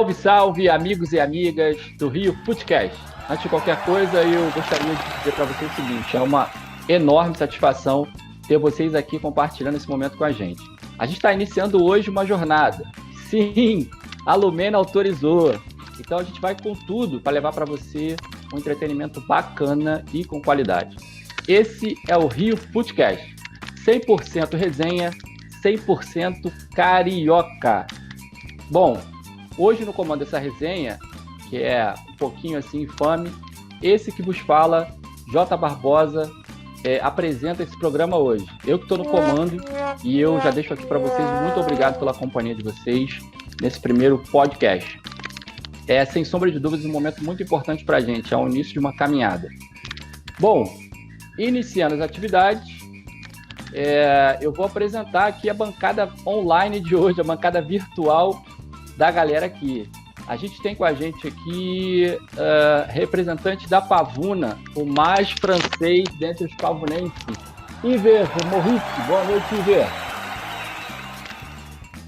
Salve, salve, amigos e amigas do Rio Footcast. Antes de qualquer coisa, eu gostaria de dizer para vocês o seguinte: é uma enorme satisfação ter vocês aqui compartilhando esse momento com a gente. A gente está iniciando hoje uma jornada. Sim, a Lumena autorizou. Então a gente vai com tudo para levar para você um entretenimento bacana e com qualidade. Esse é o Rio Footcast. 100% resenha, 100% carioca. Bom, hoje no comando dessa resenha, que é um pouquinho assim infame, esse que vos fala, J. Barbosa, apresenta esse programa hoje. Eu que estou no comando e eu já deixo aqui para vocês muito obrigado pela companhia de vocês nesse primeiro podcast. É, sem sombra de dúvidas, um momento muito importante para a gente, é o início de uma caminhada. Bom, iniciando as atividades, eu vou apresentar aqui a bancada online de hoje, a bancada virtual da galera aqui. A gente tem com a gente aqui representante da Pavuna, o mais francês dentre os pavunenses, Iver Morrice. Boa noite, Iver.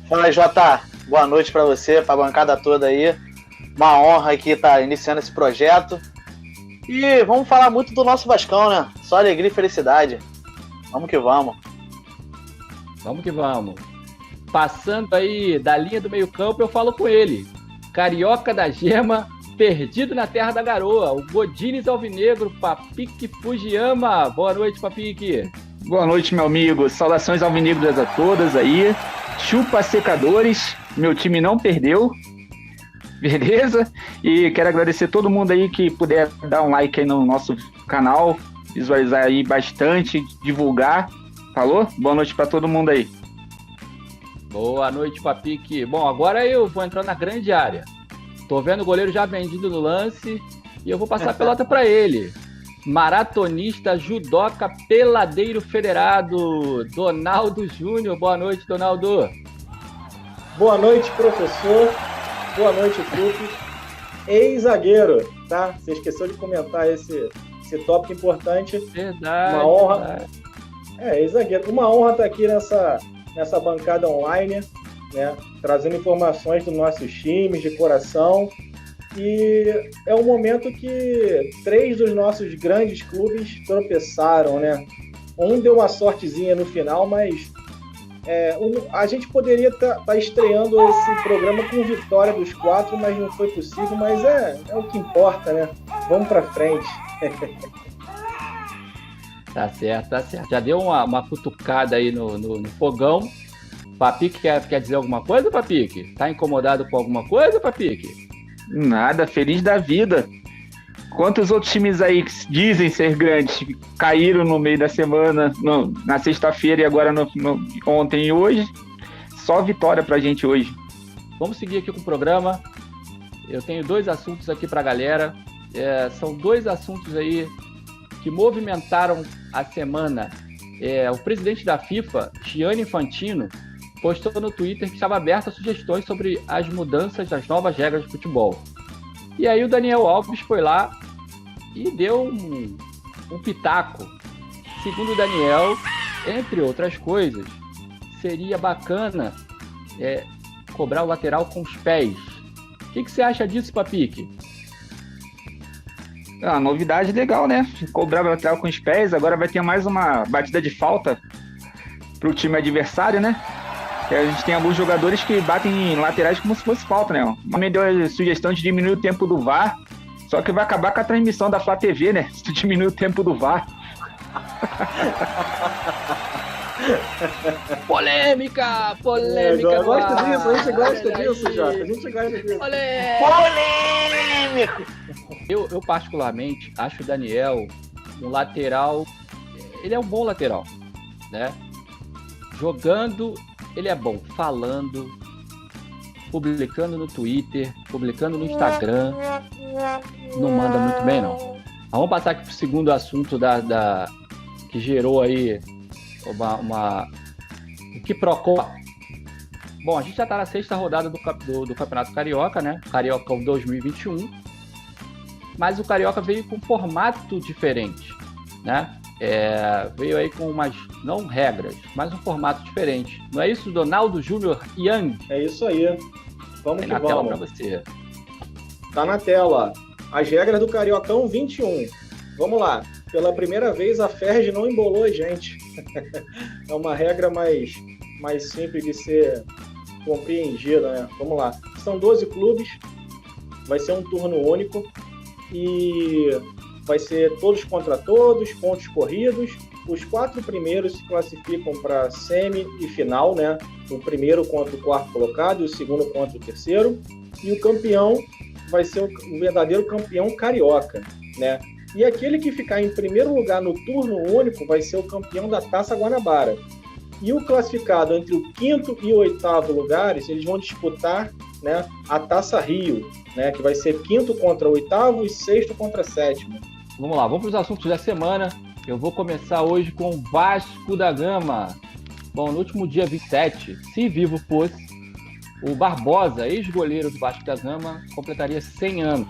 Fala, Jota. Boa noite para você, para a bancada toda aí. Uma honra aqui estar iniciando esse projeto. E vamos falar muito do nosso Vascão, né? Só alegria e felicidade. Vamos que vamos. Vamos que vamos. Passando aí da linha do meio-campo, eu falo com ele. Carioca da Gema, perdido na terra da garoa. O Godines Alvinegro, Papique Fujiyama. Boa noite, Papique. Boa noite, meu amigo. Saudações alvinegras a todas aí. Chupa secadores. Meu time não perdeu. Beleza? E quero agradecer todo mundo aí que puder dar um like aí no nosso canal, visualizar aí bastante, divulgar. Falou? Boa noite para todo mundo aí. Boa noite, Papique. Bom, agora eu vou entrar na grande área. Tô vendo o goleiro já vendido no lance e eu vou passar a pelota para ele. Maratonista, judoca, peladeiro federado, Donaldo Júnior. Boa noite, Donaldo. Boa noite, professor. Boa noite, trupe. Ex-zagueiro, tá? Você esqueceu de comentar esse tópico importante. Verdade. Uma honra. Verdade. Ex-zagueiro. Uma honra estar aqui nessa bancada online, né? Trazendo informações dos nossos times de coração. E é um momento que 3 dos nossos grandes clubes tropeçaram, né? Um deu uma sortezinha no final, mas a gente poderia tá estreando esse programa com vitória dos 4, mas não foi possível, mas é o que importa, né? Vamos pra frente. Tá certo, tá certo. Já deu uma cutucada aí no fogão. Papique quer dizer alguma coisa, Papique? Tá incomodado com alguma coisa, Papique? Nada, feliz da vida. Quantos outros times aí que dizem ser grandes caíram no meio da semana, na sexta-feira e agora ontem e hoje? Só vitória pra gente hoje. Vamos seguir aqui com o programa. Eu tenho 2 assuntos aqui pra galera. São 2 assuntos aí que movimentaram a semana. O presidente da FIFA, Gianni Infantino, postou no Twitter que estava aberto a sugestões sobre as mudanças das novas regras de futebol. E aí o Daniel Alves foi lá e deu um pitaco. Segundo o Daniel, entre outras coisas, seria bacana cobrar o lateral com os pés. O que você acha disso, Papique? Novidade legal, né? Cobrar o lateral com os pés, agora vai ter mais uma batida de falta pro time adversário, né? A gente tem alguns jogadores que batem em laterais como se fosse falta, né? Uma me deu a sugestão de diminuir o tempo do VAR, só que vai acabar com a transmissão da Flá TV, né? Se tu diminuir o tempo do VAR. Polêmica! Eu gosto disso, a gente gosta disso, Jota. A gente gosta disso. Polêmico! Eu particularmente acho o Daniel um lateral. Ele é um bom lateral, né? Jogando, ele é bom. Falando, publicando no Twitter, publicando no Instagram, não manda muito bem, não. Mas vamos passar aqui pro segundo assunto que gerou aí o que procura. Bom, a gente já está na 6ª rodada do Campeonato Carioca, né? Carioca 2021. Mas o Carioca veio com um formato diferente, né? Veio aí com umas, não regras, mas um formato diferente. Não é isso, Donaldo Júnior Young? É isso aí. Vamos Tem que na tela vamos. para você. Tá na tela. As regras do Cariocão 21. Vamos lá. Pela primeira vez a Ferg não embolou a gente. É uma regra mais simples de ser compreendida, né? Vamos lá. São 12 clubes. Vai ser um turno único. E vai ser todos contra todos, pontos corridos. Os 4 primeiros se classificam para semi e final, né? O primeiro contra o quarto colocado e o segundo contra o terceiro. E o campeão vai ser o verdadeiro campeão carioca, né? E aquele que ficar em primeiro lugar no turno único vai ser o campeão da Taça Guanabara. E o classificado entre o quinto e o oitavo lugares, eles vão disputar, né, a Taça Rio, né, que vai ser quinto contra oitavo e sexto contra sétimo. Vamos lá, vamos para os assuntos da semana. Eu vou começar hoje com o Vasco da Gama. Bom, no último dia 27, se vivo fosse, o Barbosa, ex-goleiro do Vasco da Gama, completaria 100 anos.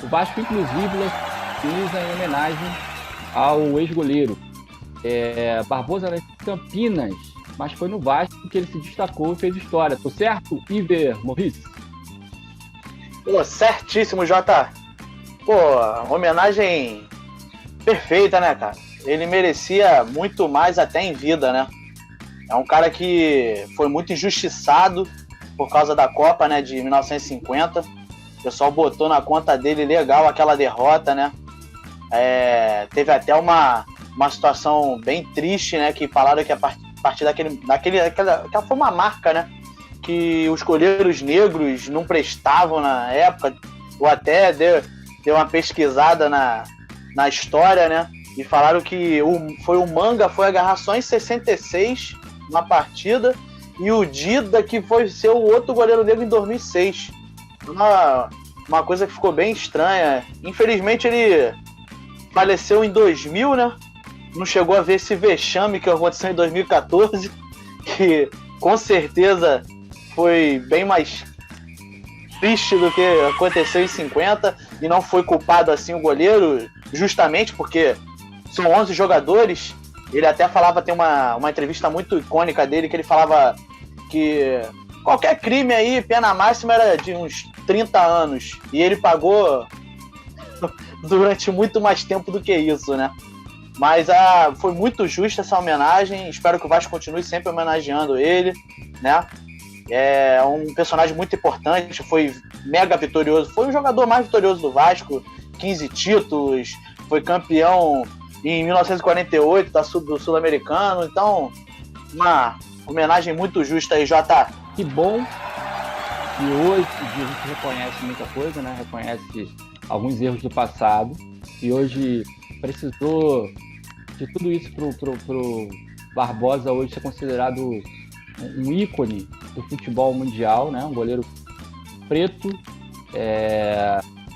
O Vasco, inclusive, utiliza em homenagem ao ex-goleiro. Barbosa era em Campinas, mas foi no Vasco que ele se destacou e fez história. Tô certo, Iver Morris? Pô, certíssimo, Jota. Pô, homenagem perfeita, né, cara? Ele merecia muito mais até em vida, né? É um cara que foi muito injustiçado por causa da Copa, né, de 1950. O pessoal botou na conta dele legal aquela derrota, né? Teve até uma situação bem triste, né? Que falaram que a partir aquela foi uma marca, né? Que os goleiros negros não prestavam na época. Ou até deu uma pesquisada na história, né? E falaram que o Manga foi agarrar só em 66 na partida e o Dida que foi ser o outro goleiro negro em 2006. Uma coisa que ficou bem estranha. Infelizmente ele faleceu em 2000, né? Não chegou a ver esse vexame que aconteceu em 2014, que com certeza foi bem mais triste do que aconteceu em 50, e não foi culpado assim o goleiro, justamente porque são 11 jogadores. Ele até falava, tem uma entrevista muito icônica dele, que ele falava que qualquer crime aí, pena máxima era de uns 30 anos, e ele pagou durante muito mais tempo do que isso, né? Mas foi muito justa essa homenagem, espero que o Vasco continue sempre homenageando ele, né? É um personagem muito importante, foi mega vitorioso, foi o jogador mais vitorioso do Vasco, 15 títulos, foi campeão em 1948 do Sul-Americano, então uma homenagem muito justa aí, Jota. Que bom que hoje a gente reconhece muita coisa, né? Reconhece alguns erros do passado, e hoje precisou de tudo isso pro Barbosa hoje ser considerado um ícone do futebol mundial, né? Um goleiro preto,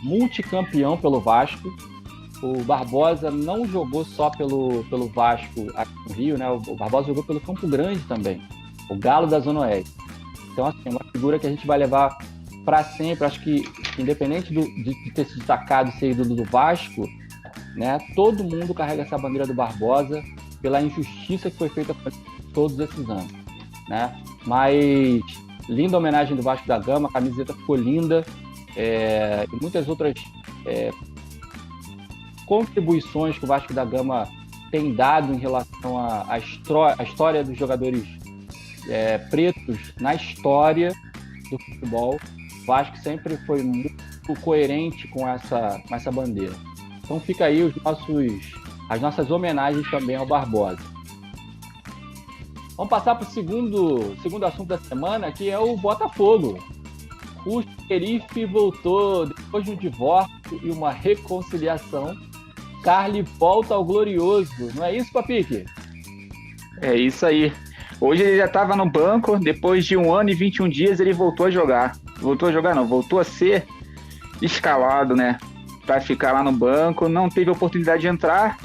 multicampeão pelo Vasco. O Barbosa não jogou só pelo Vasco aqui no Rio, né? O Barbosa jogou pelo Campo Grande também, o Galo da Zona Oeste. Então, assim, é uma figura que a gente vai levar para sempre. Acho que, independente de ter se destacado e ser ídolo do Vasco, né? Todo mundo carrega essa bandeira do Barbosa pela injustiça que foi feita por todos esses anos, né? Mas linda homenagem do Vasco da Gama, a camiseta ficou linda, e muitas outras contribuições que o Vasco da Gama tem dado em relação à história dos jogadores pretos na história do futebol. O Vasco sempre foi muito coerente com essa bandeira. Então fica aí as nossas homenagens também ao Barbosa. Vamos passar para o segundo assunto da semana, que é o Botafogo. O xerife voltou depois de um divórcio e uma reconciliação. Carly volta ao glorioso. Não é isso, Papique? É isso aí. Hoje ele já estava no banco, depois de 1 ano e 21 dias ele voltou a jogar. Voltou a ser escalado, né? Para ficar lá no banco. Não teve oportunidade de entrar,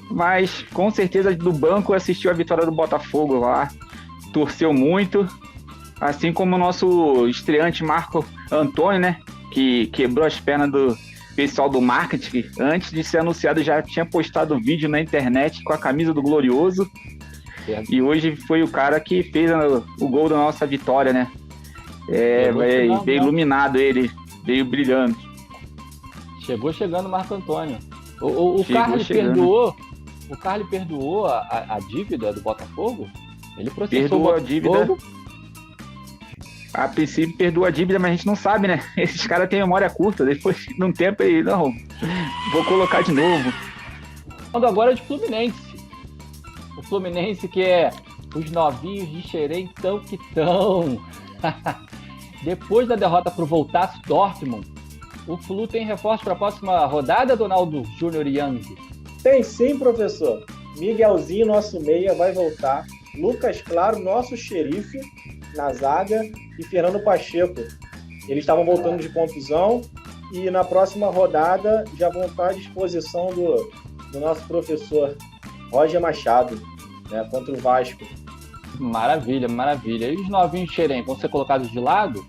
mas com certeza do banco assistiu a vitória do Botafogo lá. Torceu muito. Assim como o nosso estreante Marco Antônio, né? Que quebrou as pernas do pessoal do marketing. Antes de ser anunciado, já tinha postado vídeo na internet com a camisa do Glorioso. E hoje foi o cara que fez o gol da nossa vitória, né? Veio iluminado ele, veio brilhando. Chegou chegando o Marco Antônio. O Carly perdoou. O Carly perdoou a dívida do Botafogo? Ele processou o Botafogo. A dívida. A princípio perdoa a dívida, mas a gente não sabe, né? Esses caras têm memória curta. Depois de um tempo aí, não, vou colocar de novo. Falando agora de Fluminense. O Fluminense que é os novinhos de Xerém tão que tão. Depois da derrota para o Voltaço Dortmund, o Flu tem reforço para a próxima rodada, Donaldo Júnior Young? Tem sim, professor. Miguelzinho, nosso meia, vai voltar. Lucas Claro, nosso xerife, na zaga. E Fernando Pacheco. Eles estavam voltando de contusão. E na próxima rodada já vão estar à disposição do nosso professor Roger Machado, né, contra o Vasco. Maravilha, maravilha. E os novinhos de Xerém vão ser colocados de lado?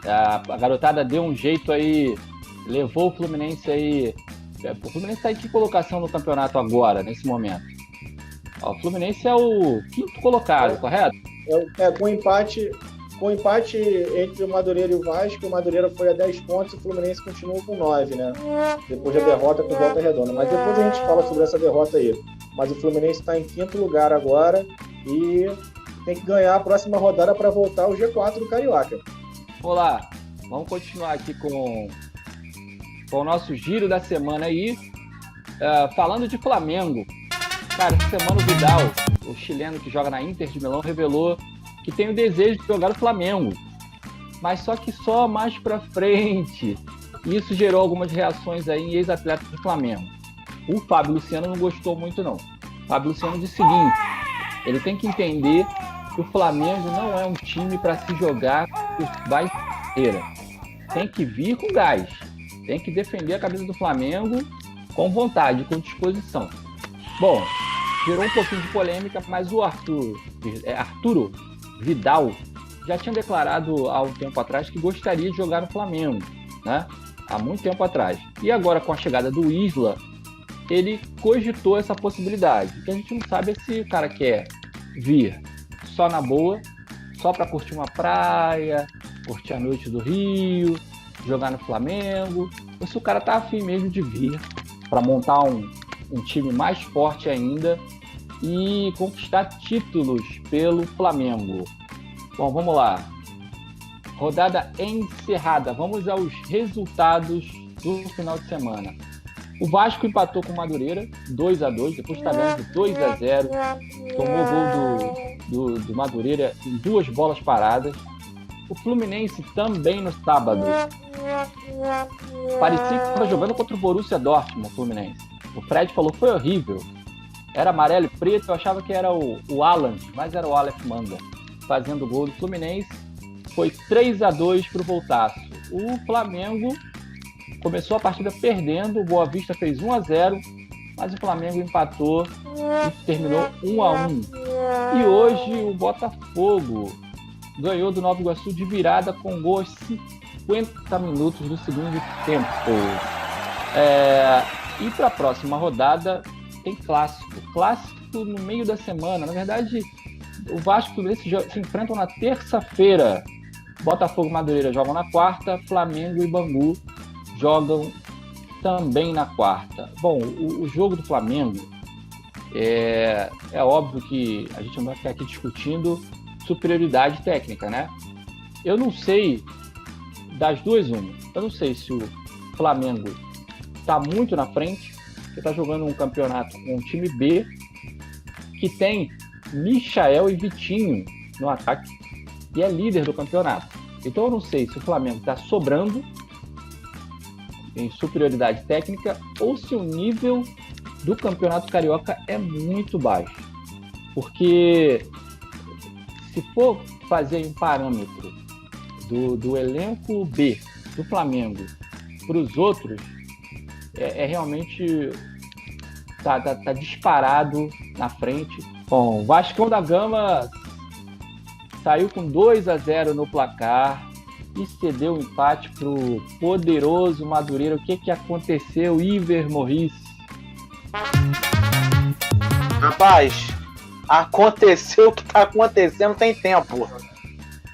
A garotada deu um jeito aí, levou o Fluminense aí. O Fluminense está em que colocação no campeonato agora, nesse momento? O Fluminense é o 5º colocado, correto? Com empate entre o Madureira e o Vasco, o Madureira foi a 10 pontos e o Fluminense continua com 9, né? Depois da derrota com Volta Redonda. Mas depois a gente fala sobre essa derrota aí. Mas o Fluminense está em 5º lugar agora e tem que ganhar a próxima rodada para voltar ao G4 do Carioca. Olá, vamos continuar aqui com o nosso giro da semana aí, falando de Flamengo. Cara, essa semana o Vidal, o chileno que joga na Inter de Milão, revelou que tem o desejo de jogar no Flamengo, mas só que só mais pra frente. Isso gerou algumas reações aí em ex-atletas do Flamengo. O Fábio Luciano não gostou muito não. O Fábio Luciano disse o seguinte: ele tem que entender que o Flamengo não é um time para se jogar por besteira. Tem que vir com gás. Tem que defender a camisa do Flamengo com vontade, com disposição. Bom, gerou um pouquinho de polêmica, mas o Arturo Vidal já tinha declarado há um tempo atrás que gostaria de jogar no Flamengo, né? Há muito tempo atrás. E agora, com a chegada do Isla, ele cogitou essa possibilidade. O que a gente não sabe é se o cara quer vir só na boa, só para curtir uma praia, curtir a noite do Rio, jogar no Flamengo, ou se o cara tá afim mesmo de vir para montar um time mais forte ainda e conquistar títulos pelo Flamengo. Bom, vamos lá. Rodada encerrada. Vamos aos resultados do final de semana. O Vasco empatou com o Madureira, 2-2, depois está ganhando 2-0. Tomou o gol do Madureira em 2 bolas paradas. O Fluminense também no sábado. Parecia que estava jogando contra o Borussia Dortmund, o Fluminense. O Fred falou que foi horrível. Era amarelo e preto, eu achava que era o Alan, mas era o Aleph Manga fazendo o gol do Fluminense. Foi 3-2 para o Voltaço. O Flamengo começou a partida perdendo, o Boa Vista fez 1-0, mas o Flamengo empatou e terminou 1-1. E hoje o Botafogo ganhou do Nova Iguaçu de virada com gol aos 50 minutos do segundo tempo. E para a próxima rodada tem clássico. Clássico no meio da semana. Na verdade, o Vasco e o Fluminense se enfrentam na terça-feira. Botafogo e Madureira jogam na quarta. Flamengo e Bangu jogam também na quarta. Bom, o jogo do Flamengo é óbvio que a gente não vai ficar aqui discutindo superioridade técnica, né? Eu não sei, das duas uma. Eu não sei se o Flamengo está muito na frente, que está jogando um campeonato com um time B que tem Michael e Vitinho no ataque e é líder do campeonato. Então eu não sei se o Flamengo está sobrando em superioridade técnica ou se o nível do campeonato carioca é muito baixo. Porque se for fazer um parâmetro do elenco B do Flamengo para os outros, realmente tá disparado na frente. Bom, o Vascão da Gama saiu com 2-0 no placar e cedeu o empate pro poderoso Madureira. O que aconteceu, Iver Morris? Rapaz, aconteceu o que tá acontecendo tem tempo.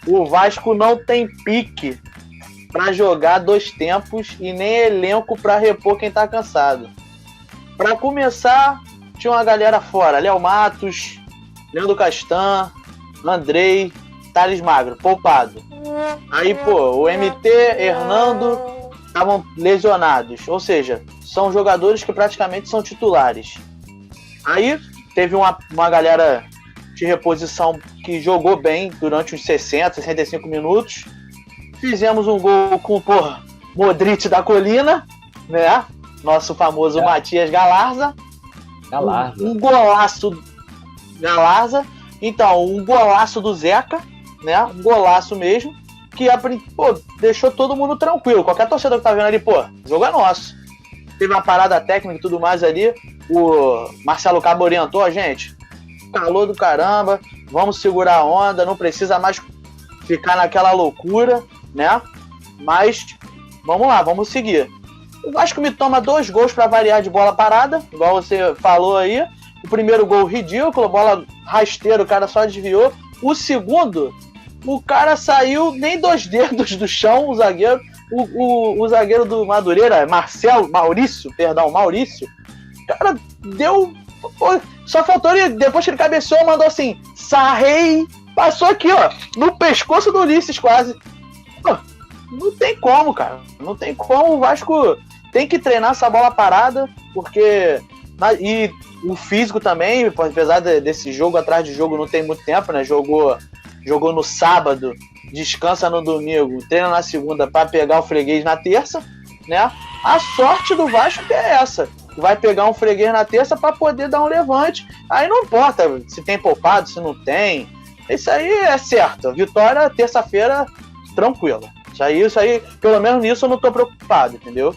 o Vasco não tem pique para jogar 2 tempos e nem elenco para repor quem tá cansado. Para começar, tinha uma galera fora, Léo Matos, Leandro Castan, Andrei, Thales Magro, poupado. Aí, pô, o MT, Hernando estavam lesionados, ou seja, são jogadores que praticamente são titulares. Aí teve uma galera de reposição que jogou bem durante uns 60, 65 minutos. Fizemos um gol com o Modric da Colina, né? Nosso famoso Matias Galarza. Um golaço Galarza. Então, um golaço do Zeca, né? Um golaço mesmo, que deixou todo mundo tranquilo. Qualquer torcedor que tá vendo ali, o jogo é nosso. Teve uma parada técnica e tudo mais ali. O Marcelo Cabo orientou a gente. Calor do caramba, vamos segurar a onda, não precisa mais ficar naquela loucura, né? Mas vamos lá, vamos seguir. O Vasco me toma 2 gols para variar de bola parada, igual você falou aí. O primeiro gol ridículo, bola rasteira, o cara só desviou. O segundo, o cara saiu nem 2 dedos do chão, o zagueiro. O zagueiro do Madureira, Maurício, o cara deu... Só faltou ele, depois que ele cabeceou, mandou assim, sarrei, passou aqui, ó, no pescoço do Ulisses quase. Pô, não tem como, cara. Não tem como. O Vasco tem que treinar essa bola parada, porque... E o físico também, apesar desse jogo atrás de jogo, não tem muito tempo, né? Jogou no sábado, descansa no domingo, treina na segunda para pegar o freguês na terça, né? A sorte do Vasco é essa. Vai pegar um freguês na terça para poder dar um levante. Aí não importa se tem poupado, se não tem. Isso aí é certo. Vitória, terça-feira, tranquila. Isso aí, pelo menos nisso eu não tô preocupado, entendeu?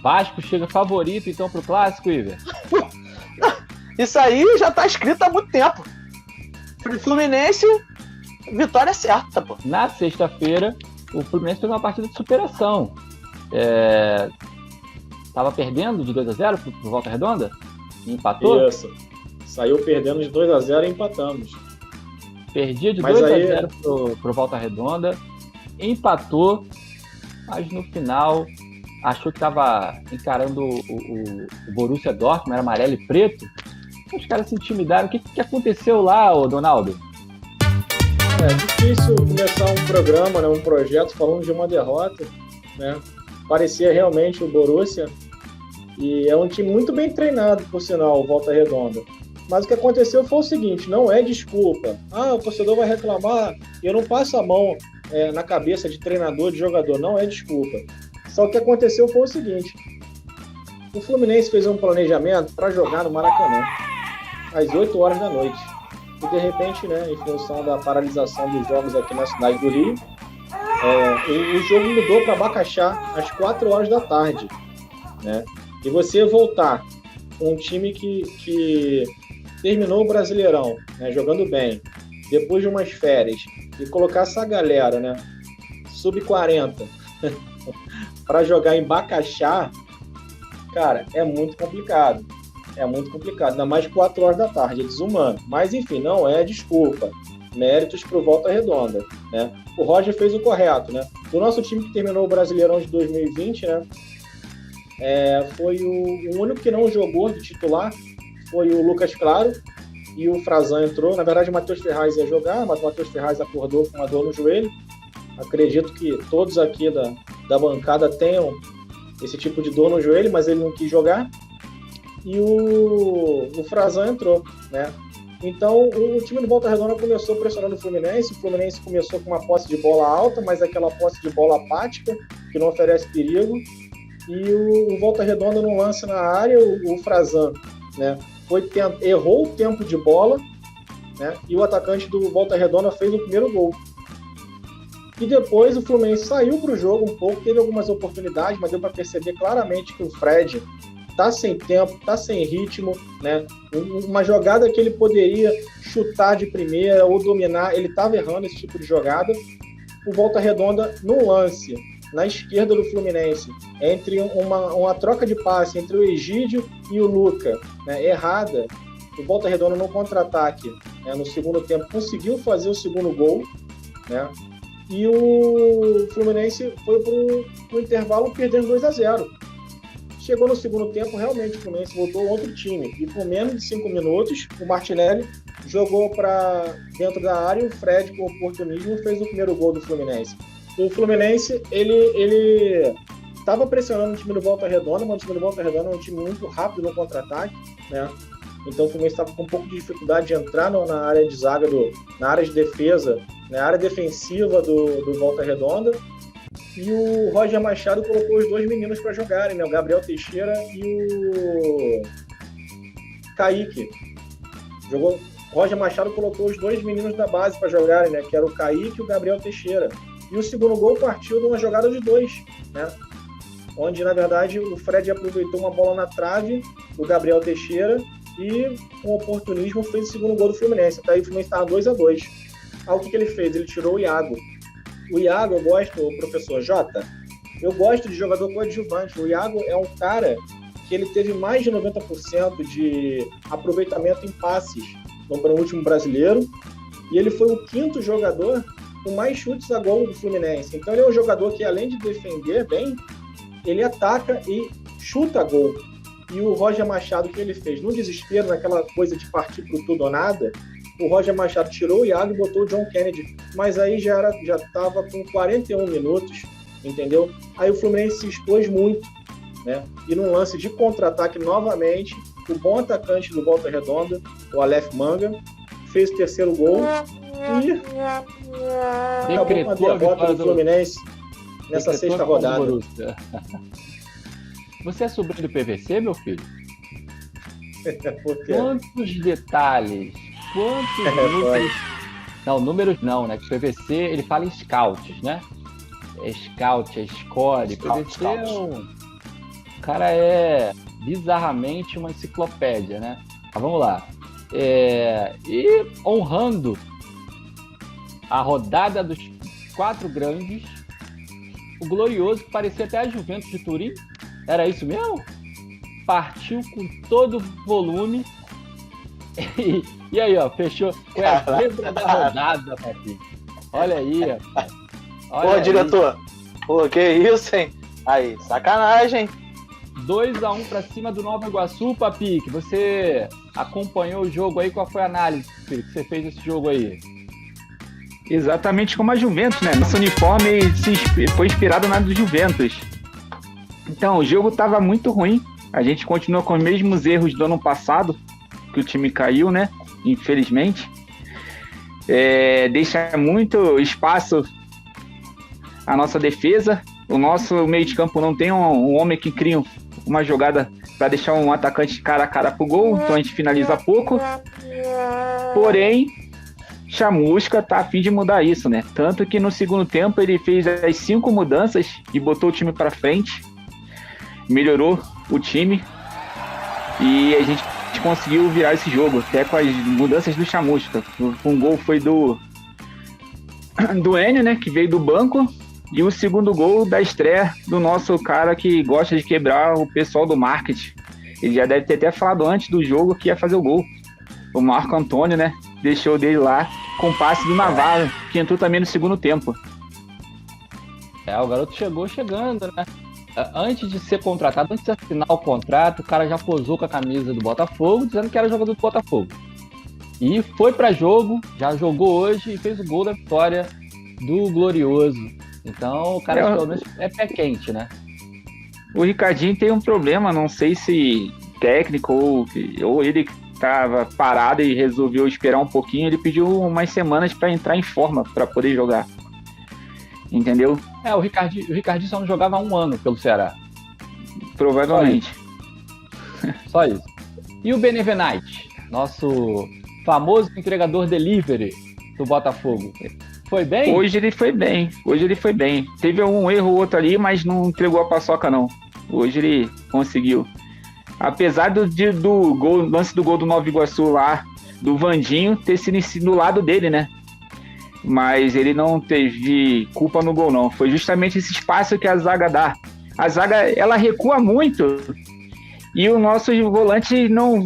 Vasco chega favorito, então, pro Clássico, Iver? Isso aí já tá escrito há muito tempo. Fluminense, vitória certa, pô. Na sexta-feira, o Fluminense fez uma partida de superação. Tava perdendo de 2-0 pro Volta Redonda? E empatou? Isso. Saiu perdendo de 2-0 e empatamos. Perdia de 2-0 pro Volta Redonda, empatou, mas no final achou que tava encarando o Borussia Dortmund, era amarelo e preto. Os caras se intimidaram. O que aconteceu lá, Donaldo? É difícil começar um programa, né, um projeto falando de uma derrota, né? Parecia realmente o Borussia. E é um time muito bem treinado, por sinal, o Volta Redonda. Mas o que aconteceu foi o seguinte, não é desculpa. O torcedor vai reclamar, eu não passo a mão na cabeça de treinador, de jogador, não é desculpa. Só que o que aconteceu foi o seguinte, o Fluminense fez um planejamento para jogar no Maracanã, às 8 horas da noite. E de repente, né, em função da paralisação dos jogos aqui na cidade do Rio, o jogo mudou para Bacaxá às 4 horas da tarde, né? E você voltar com um time que terminou o Brasileirão, né, jogando bem, depois de umas férias, e colocar essa galera, né, sub-40, para jogar em Bacaxá, cara, é muito complicado. É muito complicado, ainda mais 4 horas da tarde, é desumano. Mas, enfim, não é desculpa. Méritos pro Volta Redonda, né? O Roger fez o correto, né? O nosso time que terminou o Brasileirão de 2020, né? Foi o único que não jogou de titular, foi o Lucas Claro, e o Frazan entrou. Na verdade, o Matheus Ferraz ia jogar, mas o Matheus Ferraz acordou com uma dor no joelho. Acredito que todos aqui da bancada tenham esse tipo de dor no joelho, mas ele não quis jogar. E o Frazan entrou, né? Então, o time do Volta Redonda começou pressionando o Fluminense começou com uma posse de bola alta, mas aquela posse de bola apática, que não oferece perigo. E o Volta Redonda no lance na área, o Frazan, né, errou o tempo de bola, né, e o atacante do Volta Redonda fez o primeiro gol. E depois o Fluminense saiu para o jogo um pouco, teve algumas oportunidades, mas deu para perceber claramente que o Fred tá sem tempo, tá sem ritmo, né? Uma jogada que ele poderia chutar de primeira ou dominar, ele estava errando esse tipo de jogada. O Volta Redonda, no lance, na esquerda do Fluminense, entre uma troca de passe entre o Egídio e o Luca, né, errada, o Volta Redonda no contra-ataque, né, no segundo tempo, conseguiu fazer o segundo gol, né? E o Fluminense foi pro intervalo perdendo 2-0. Chegou no segundo tempo, realmente o Fluminense voltou outro time. E com menos de 5 minutos, o Martinelli jogou para dentro da área e o Fred, com oportunismo, fez o primeiro gol do Fluminense. O Fluminense, ele estava pressionando o time do Volta Redonda, mas o time do Volta Redonda é um time muito rápido no contra-ataque, né? Então o Fluminense estava com um pouco de dificuldade de entrar na área de zaga, na área de defesa, na área defensiva do Volta Redonda. E o Roger Machado colocou os dois meninos para jogarem, né? O Gabriel Teixeira e o Kaique. O Roger Machado colocou os dois meninos da base para jogarem, né? Que era o Kaique e o Gabriel Teixeira. E o segundo gol partiu de uma jogada de 2, né? Onde, na verdade, o Fred aproveitou uma bola na trave, o Gabriel Teixeira, e com oportunismo fez o segundo gol do Fluminense. Até aí o Fluminense estava 2-2. Aí o que ele fez? Ele tirou o Iago. O Iago, eu gosto, o professor Jota, eu gosto de jogador coadjuvante. O Iago é um cara que ele teve mais de 90% de aproveitamento em passes no último brasileiro, e ele foi o 5º jogador com mais chutes a gol do Fluminense. Então ele é um jogador que, além de defender bem, ele ataca e chuta gol. E o Roger Machado, o que ele fez? No desespero, naquela coisa de partir pro tudo ou nada, o Roger Machado tirou o Iago e botou o John Kennedy. Mas aí já estava com 41 minutos, entendeu? Aí o Fluminense se expôs muito, né? E num lance de contra-ataque novamente, o bom atacante do Volta Redonda, o Aleph Manga, fez o terceiro gol e acabou com a derrota do Fluminense nessa sexta rodada. Você é sobrinho do PVC, meu filho? Quantos detalhes, quantos números... Não, números não, né? Que o PVC, ele fala em scouts, né? É scout, é score. PVC o cara é bizarramente uma enciclopédia, né? Mas vamos lá. E honrando a rodada dos 4 grandes, o glorioso, que parecia até a Juventus de Turim, era isso mesmo? Partiu com todo o volume. E aí, ó, fechou. Foi a zebra da rodada, Papi. Olha aí, rapaz. Pô, aí. Diretor. Pô, que isso, hein? Aí, sacanagem. 2-1 pra cima do Nova Iguaçu, Papi, que você acompanhou o jogo aí. Qual foi a análise, filho, que você fez desse jogo aí? Exatamente como a Juventus, né? Nosso uniforme foi inspirado na do Juventus. Então, o jogo estava muito ruim. A gente continua com os mesmos erros do ano passado, que o time caiu, né? Infelizmente. Deixa muito espaço a nossa defesa. O nosso meio de campo não tem um homem que cria uma jogada para deixar um atacante cara a cara pro gol, então a gente finaliza pouco. Porém, Chamusca tá a fim de mudar isso, né? Tanto que no segundo tempo ele fez as 5 mudanças e botou o time para frente. Melhorou o time e a gente conseguiu virar esse jogo, até com as mudanças do Chamusca. Um gol foi do Enio, né, que veio do banco, e o segundo gol da estreia do nosso cara que gosta de quebrar o pessoal do marketing. Ele já deve ter até falado antes do jogo que ia fazer o gol. O Marco Antônio, né, deixou dele lá com o passe do Navarro, que entrou também no segundo tempo. O garoto chegou chegando, né? Antes de ser contratado, antes de assinar o contrato, o cara já posou com a camisa do Botafogo, dizendo que era jogador do Botafogo. E foi para jogo, já jogou hoje e fez o gol da vitória do Glorioso. Então, o cara pelo menos é pé quente, né? O Ricardinho tem um problema, não sei se técnico ou ele estava parado e resolveu esperar um pouquinho. Ele pediu umas semanas para entrar em forma, para poder jogar. Entendeu? O Ricardinho só não jogava há 1 ano pelo Ceará. Provavelmente. Só isso. E o Benevenite, nosso famoso entregador delivery do Botafogo, foi bem? Hoje ele foi bem. Teve um erro ou outro ali, mas não entregou a paçoca, não. Hoje ele conseguiu. Apesar do lance do gol do Nova Iguaçu lá, do Vandinho, ter sido do lado dele, né? Mas ele não teve culpa no gol, não. Foi justamente esse espaço que a zaga dá. A zaga, ela recua muito e o nosso volante não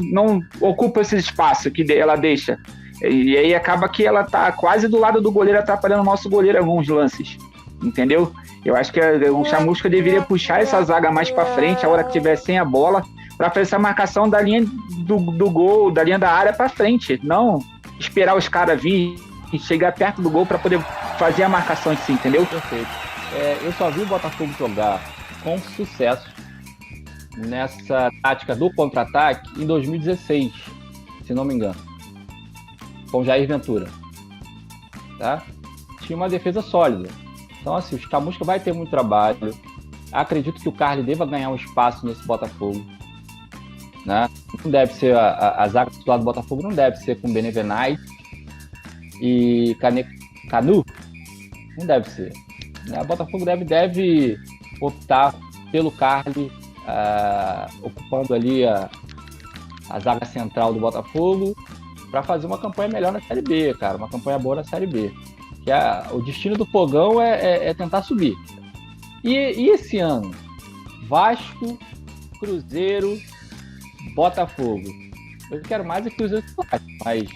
ocupa esse espaço que ela deixa. E aí acaba que ela tá quase do lado do goleiro, atrapalhando o nosso goleiro em alguns lances. Entendeu? Eu acho que o Chamusca deveria puxar essa zaga mais pra frente, a hora que tiver sem a bola, pra fazer essa marcação da linha do gol, da linha da área pra frente. Não esperar os caras vir e chegar perto do gol pra poder fazer a marcação em si, entendeu? Perfeito. Eu só vi o Botafogo jogar com sucesso nessa tática do contra-ataque em 2016, se não me engano, com Jair Ventura, tá? Tinha uma defesa sólida. Então, assim, o Chamusca vai ter muito trabalho. Acredito que o Carly deva ganhar um espaço nesse Botafogo, né? Não deve ser a zaga titular do Botafogo, não deve ser com Benevenite e Canu, não deve ser. O Botafogo deve optar pelo Carly, ocupando ali a zaga central do Botafogo, para fazer uma campanha melhor na Série B, cara, uma campanha boa na Série B. Que o destino do Fogão é tentar subir. E esse ano? Vasco, Cruzeiro, Botafogo. Eu quero mais é Cruzeiro que Vasco, mas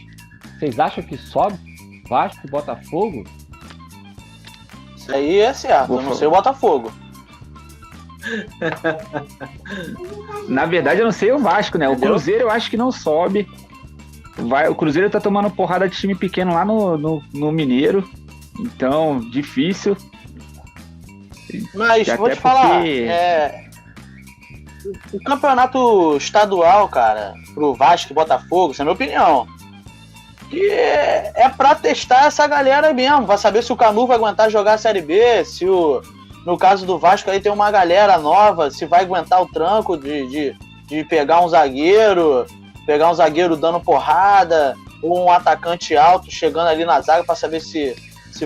vocês acham que sobe Vasco e Botafogo? Isso aí é certo, eu não sei o Botafogo. Na verdade, eu não sei o Vasco, né? Entendeu? O Cruzeiro eu acho que não sobe. O Cruzeiro tá tomando porrada de time pequeno lá no Mineiro. Então, difícil. Mas vou te falar, o campeonato estadual, cara, pro Vasco e Botafogo, essa é a minha opinião, que é pra testar essa galera mesmo, vai saber se o Canu vai aguentar jogar a Série B, se no caso do Vasco aí tem uma galera nova, se vai aguentar o tranco de pegar um zagueiro dando porrada, ou um atacante alto chegando ali na zaga pra saber se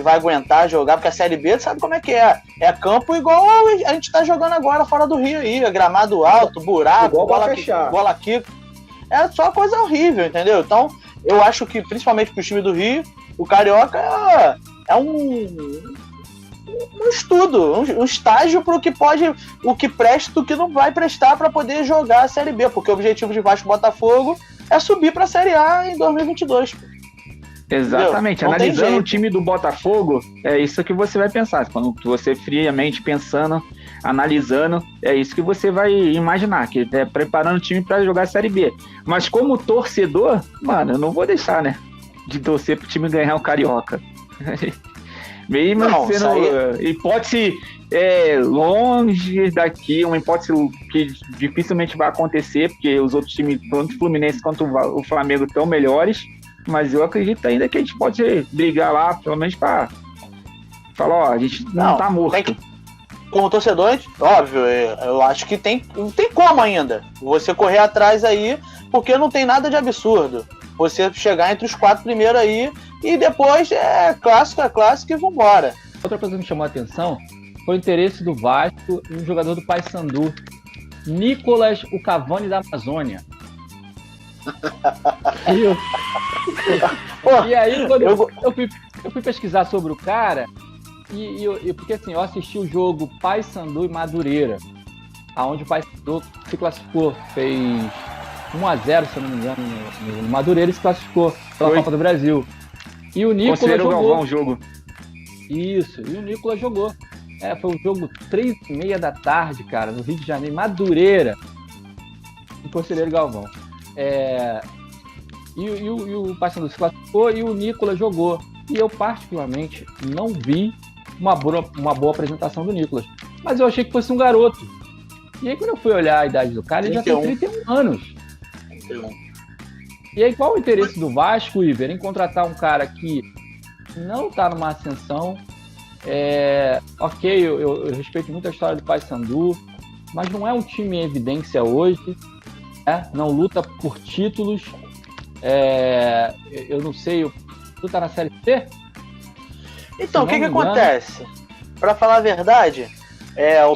vai aguentar jogar, porque a Série B sabe como é que é. É campo igual a gente tá jogando agora fora do Rio aí, gramado alto, buraco, bola aqui. É só coisa horrível, entendeu? Então, eu acho que, principalmente pro time do Rio, o Carioca é um estudo, um estágio pro que pode, o que presta e o que não vai prestar para poder jogar a Série B, porque o objetivo de Vasco e Botafogo é subir pra Série A em 2022. Exatamente, analisando o time do Botafogo, é isso que você vai pensar. Quando você friamente pensando, analisando, é isso que você vai imaginar, que é preparando o time para jogar a Série B. Mas como torcedor, mano, eu não vou deixar, né, de torcer pro time ganhar o Carioca. Mesmo sendo hipótese longe daqui, uma hipótese que dificilmente vai acontecer, porque os outros times, tanto o Fluminense quanto o Flamengo, estão melhores. Mas eu acredito ainda que a gente pode brigar lá, pelo menos para falar, ó, a gente não tá morto. Como torcedor, óbvio, eu acho que não tem como ainda você correr atrás aí, porque não tem nada de absurdo. Você chegar entre os 4 primeiros aí e depois é clássico e vambora. Outra coisa que me chamou a atenção foi o interesse do Vasco em um jogador do Paysandu, Nicolas, o Cavani da Amazônia. E aí, quando eu fui pesquisar sobre o cara, porque assim, eu assisti o jogo Paysandu e Madureira, aonde o Paysandu se classificou, fez 1-0, se eu não me engano, no Madureira, e se classificou pela Copa do Brasil. E o Nicolas jogou. Galvão, jogo. Isso, e o Nicolas jogou. Foi um jogo 3h30 da tarde, cara, no Rio de Janeiro, Madureira, em Conselheiro Galvão. E o Paysandu se classificou e o Nicolas jogou. E eu, particularmente, não vi uma boa apresentação do Nicolas. Mas eu achei que fosse um garoto. E aí, quando eu fui olhar a idade do cara, ele já tem 31 anos. 31. E aí, qual o interesse do Vasco, Iver, em contratar um cara que não está numa ascensão? Ok, eu respeito muito a história do Paysandu, mas não é um time em evidência hoje. Não luta por títulos. Eu não sei, tu tá na Série C? Então, o que acontece? Pra falar a verdade,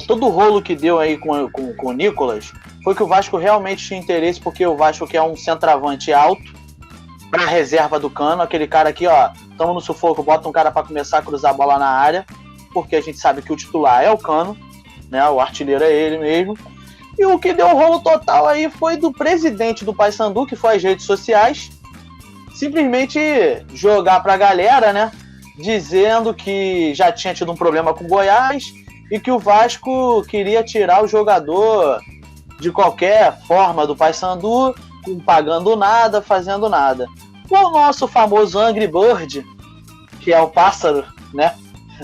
todo o rolo que deu aí com o Nicolas foi que o Vasco realmente tinha interesse, porque o Vasco quer um centroavante alto pra reserva do Cano, aquele cara aqui, ó, tamo no sufoco, bota um cara pra começar a cruzar a bola na área, porque a gente sabe que o titular é o Cano, né, o artilheiro é ele mesmo. E o que deu rolo total aí foi do presidente do Paysandu, que foi às redes sociais, simplesmente jogar pra galera, né? Dizendo que já tinha tido um problema com o Goiás e que o Vasco queria tirar o jogador de qualquer forma do Paysandu, pagando nada, fazendo nada. O nosso famoso Angry Bird, que é o pássaro, né,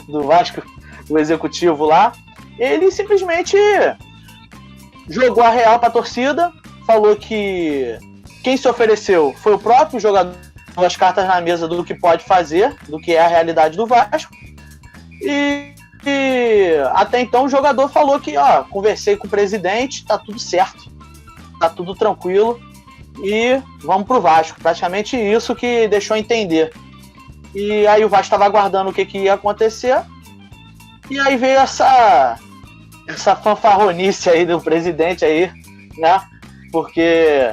do Vasco, o executivo lá, ele simplesmente jogou a real para a torcida, falou que quem se ofereceu foi o próprio jogador, as cartas na mesa do que pode fazer, do que é a realidade do Vasco, e até então o jogador falou que, conversei com o presidente, tá tudo certo, tá tudo tranquilo, e vamos pro Vasco. Praticamente isso que deixou entender. E aí o Vasco estava aguardando o que ia acontecer, e aí veio essa fanfarronice aí do presidente aí, né? Porque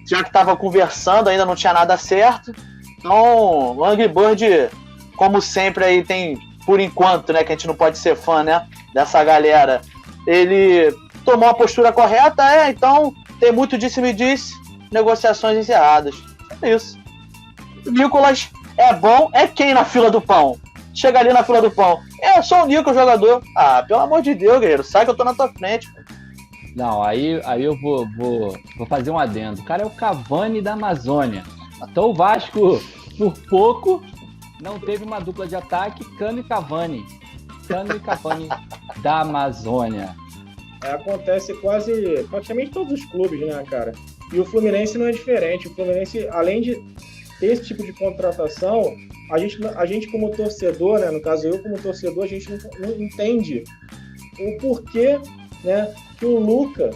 já que estava conversando, ainda não tinha nada certo. Então, o Angry Bird, como sempre aí tem, por enquanto, né, que a gente não pode ser fã, né, dessa galera, ele tomou a postura correta, então tem muito disse-me-disse, negociações encerradas. É isso. O Nicolas é bom, é quem na fila do pão? Chega ali na fila do pão. É só o Nicolas, jogador. Pelo amor de Deus, guerreiro, sai que eu tô na tua frente. Não, aí eu vou fazer um adendo. O cara é o Cavani da Amazônia. Então o Vasco, por pouco, não teve uma dupla de ataque, Cano e Cavani. Cano e Cavani da Amazônia. Acontece praticamente todos os clubes, né, cara? E o Fluminense não é diferente. O Fluminense, além de ter esse tipo de contratação, a gente como torcedor, né, no caso eu como torcedor, a gente não entende o porquê, né, que o Luca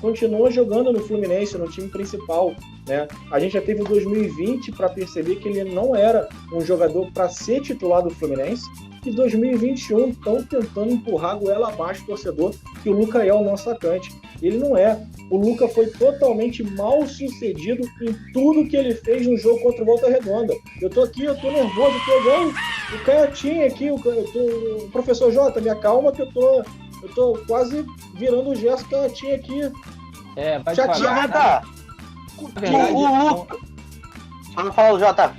continua jogando no Fluminense, no time principal, né? A gente já teve o 2020 para perceber que ele não era um jogador para ser titular do Fluminense, e 2021 estão tentando empurrar a goela abaixo o torcedor, que o Luca é o nosso atacante. Ele não é. O Luca foi totalmente mal sucedido em tudo que ele fez no jogo contra o Volta Redonda. Eu tô nervoso, tô igual o Canhotinha aqui, o professor Jota, me acalma que eu tô quase virando o Gerson Canhotinha aqui. Vai Jota! O Luca... Fala, Jota.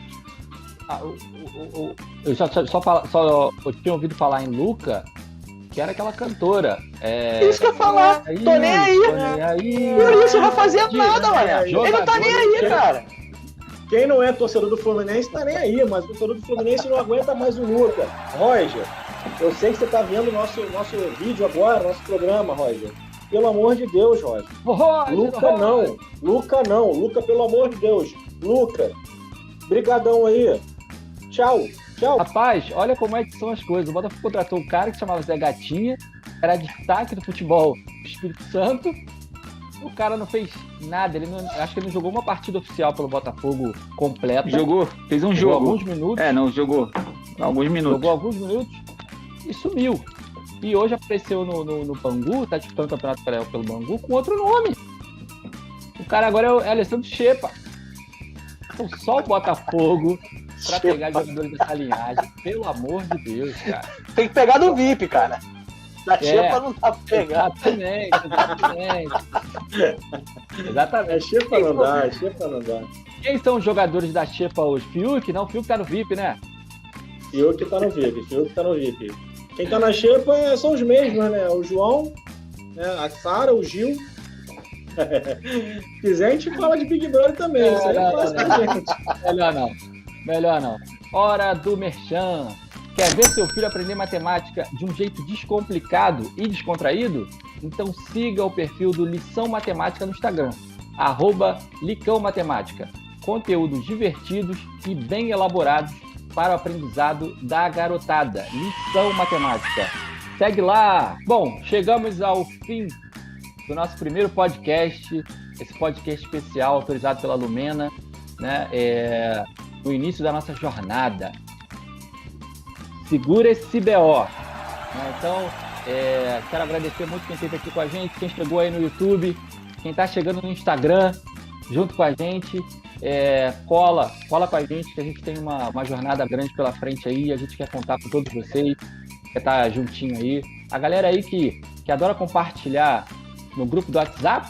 Eu eu tinha ouvido falar em Luca, que era aquela cantora. Isso que eu ia falar. Tô nem aí. Por isso, eu não vou fazer nada, mano. Ele não tá nem aí, cara. Quem não é torcedor do Fluminense tá nem aí, mas o torcedor do Fluminense não aguenta mais o Luca. Roger, eu sei que você tá vendo nosso vídeo agora, nosso programa, Roger. Pelo amor de Deus, Roger. Luca não. Luca, pelo amor de Deus. Luca, brigadão aí. Tchau. Rapaz, olha como é que são as coisas. O Botafogo contratou um cara que chamava Zé Gatinha, era destaque do futebol do Espírito Santo. O cara não fez nada. Acho que ele não jogou uma partida oficial pelo Botafogo completa. Fez um jogo. Alguns minutos. Não jogou. Alguns minutos. Jogou alguns minutos e sumiu. E hoje apareceu no Bangu, tá disputando o Campeonato Carioca pelo Bangu com outro nome. O cara agora é Alessandro Chepa. Então, só o Botafogo pra pegar jogadores dessa linhagem. Pelo amor de Deus, cara. Tem que pegar do VIP, cara. Da Chepa não dá pra pegar. Exatamente. Chepa não dá. Quem são os jogadores da Chepa hoje? Fiuk? Não, Fiuk tá no VIP, né? Fiuk tá no VIP. Quem tá na Chepa são os mesmos, né? O João, né? A Sara, o Gil. Se quiser, a gente fala de Big Brother também. Isso aí faz pra gente. Melhor não. Hora do merchan. Quer ver seu filho aprender matemática de um jeito descomplicado e descontraído? Então siga o perfil do Lição Matemática no Instagram, @licãomatemática. Conteúdos divertidos e bem elaborados para o aprendizado da garotada. Lição Matemática. Segue lá! Bom, chegamos ao fim do nosso primeiro podcast, esse podcast especial autorizado pela Lumena, né? No início da nossa jornada. Segura esse BO. Né? Então, quero agradecer muito quem esteve aqui com a gente, quem chegou aí no YouTube, quem está chegando no Instagram, junto com a gente. Cola com a gente, que a gente tem uma jornada grande pela frente aí, a gente quer contar com todos vocês, quer estar juntinho aí. A galera aí que adora compartilhar no grupo do WhatsApp,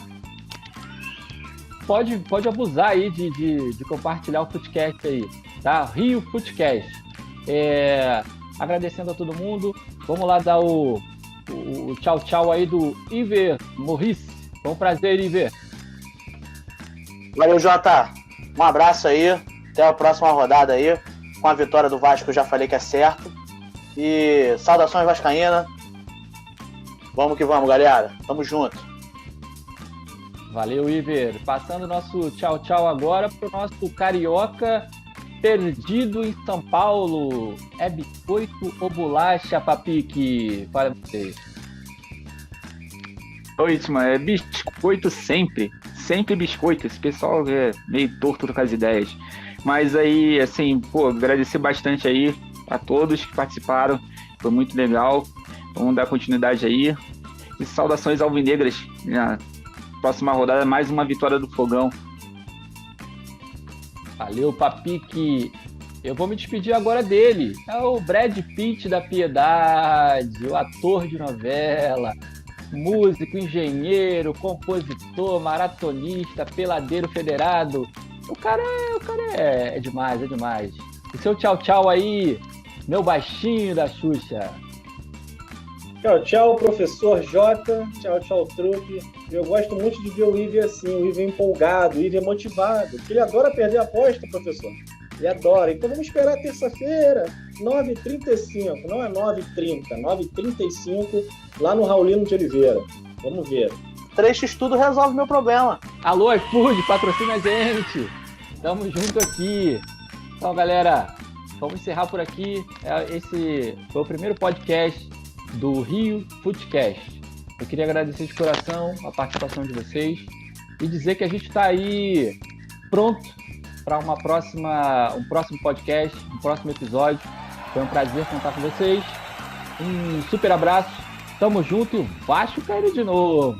pode abusar aí de compartilhar o podcast aí, tá? Rio Footcast. Agradecendo a todo mundo. Vamos lá dar o tchau aí do Iver Morris. Foi um prazer, Iver. Valeu, Jota. Um abraço aí. Até a próxima rodada aí. Com a vitória do Vasco, eu já falei que é certo. E saudações vascaína. Vamos que vamos, galera. Tamo junto. Valeu, Iver. Passando o nosso tchau agora pro nosso carioca perdido em São Paulo. É biscoito ou bolacha, Papique? Fala você. Oi, mano, é biscoito sempre. Sempre biscoito. Esse pessoal é meio torto com as ideias. Mas aí, assim, agradecer bastante aí a todos que participaram. Foi muito legal. Vamos dar continuidade aí. E saudações alvinegras. Na próxima rodada, mais uma vitória do Fogão. Valeu, Papique. Eu vou me despedir agora dele. É o Brad Pitt da Piedade, o ator de novela, músico, engenheiro, compositor, maratonista, peladeiro federado. O cara é demais, é demais. O seu tchau aí, meu baixinho da Xuxa. Tchau, professor Jota. Tchau, trupe. Eu gosto muito de ver o Iver assim, o Iver empolgado, o Iver motivado. Porque ele adora perder a aposta, professor. Ele adora. Então vamos esperar terça-feira, 9h35. Não é 9h30, 9h35, lá no Raulino de Oliveira. Vamos ver. 3x tudo resolve meu problema. Alô, iFood, patrocina a gente. Tamo junto aqui. Então, galera, vamos encerrar por aqui. Esse foi o primeiro podcast do Rio Footcast. Eu queria agradecer de coração a participação de vocês e dizer que a gente está aí pronto para um próximo podcast, um próximo episódio. Foi um prazer contar com vocês. Um super abraço. Tamo junto e o Vasco caindo de novo.